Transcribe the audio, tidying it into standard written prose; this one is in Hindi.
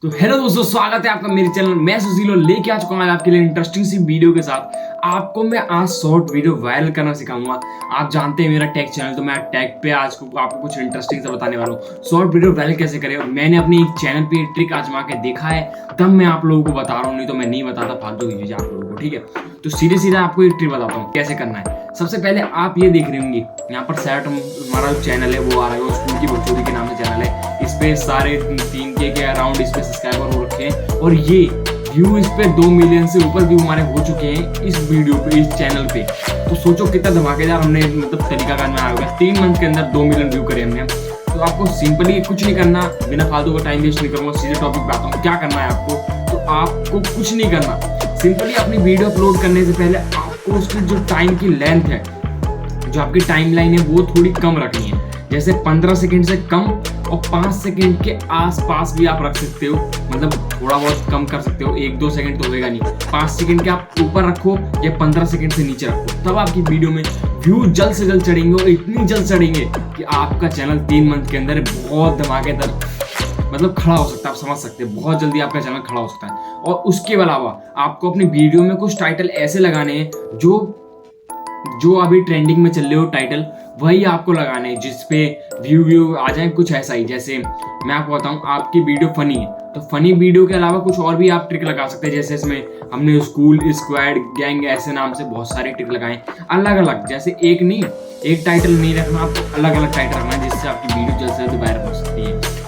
तो हेलो दोस्तों, स्वागत है आपका मेरे चैनल। मैं सुशील और लेके आ चुका हूँ आपके लिए इंटरेस्टिंग सी वीडियो के साथ। आपको मैं आज शॉर्ट वीडियो वायरल करना सिखाऊंगा। आप जानते हैं मेरा टेक चैनल, तो मैं टेक पे आज आपको कुछ इंटरेस्टिंग सा बताने वाला हूँ। शॉर्ट वीडियो वायरल कैसे करें, और मैंने अपने एक चैनल पे ट्रिक आजमा के देखा है, तब मैं आप लोगों को बता रहा हूँ, नहीं तो मैं नहीं बताता फालतू की चीजें आप लोगों को। ठीक है, तो सीधे सीधा आपको एक ट्रिक बताता हूँ कैसे करना है। सबसे पहले आप ये देख रहे होंगे यहाँ पर सेट हमारा जो चैनल है वो आ रहा है, वो स्कूल की बकचोदी के नाम से चैनल है। इस पे सारे 3K के अराउंड इस पे सब्सक्राइबर हो रखे हैं, और ये व्यू इस पे 2 मिलियन से ऊपर व्यू हमारे हो चुके हैं इस वीडियो पे, इस चैनल पे। तो सोचो कितना धमाकेदार हमने मतलब तरीकाकार में आया होगा। 3 मंथ के अंदर 2 मिलियन व्यू करे हमने। तो आपको सिंपली कुछ नहीं करना, बिना फालतू का टाइम वेस्ट नहीं करूँगा, सीधे टॉपिक पे आता हूँ। क्या करना है आपको, तो आपको कुछ नहीं करना, सिंपली अपनी वीडियो अपलोड करने से पहले आपको उसकी जो टाइम की लेंथ है, जो आपकी टाइमलाइन है, वो थोड़ी कम रखनी है। जैसे 15 सेकंड से कम और 5 सेकंड के आसपास भी आप रख सकते हो, मतलब थोड़ा बहुत कम कर सकते हो। 1-2 सेकंड तो होगा नहीं, 5 सेकंड के आप ऊपर रखो या 15 सेकंड से नीचे रखो, तब आपकी वीडियो में व्यू जल्द से जल्द चढ़ेंगे, और इतनी जल्द चढ़ेंगे कि आपका चैनल 3 मंथ के अंदर बहुत धमाकेदार मतलब खड़ा हो सकता है। आप समझ सकते हैं, बहुत जल्दी आपका चैनल खड़ा हो सकता है। और उसके अलावा आपको अपनी वीडियो में कुछ टाइटल ऐसे लगाने हैं जो अभी ट्रेंडिंग में चल रहे हो टाइटल, वही आपको लगाने हैं, जिसपे व्यू आ जाए। कुछ ऐसा ही, जैसे मैं आपको बताऊं, आपकी वीडियो फनी है तो फनी वीडियो के अलावा कुछ और भी आप ट्रिक लगा सकते हैं। जैसे इसमें हमने स्कूल, स्क्वाड, गैंग, ऐसे नाम से बहुत सारे ट्रिक लगाए अलग अलग। जैसे एक टाइटल नहीं रखना, आपको अलग अलग टाइटल रखना है, जिससे आपकी वीडियो जल्द से जल्द वायरल हो सकती है।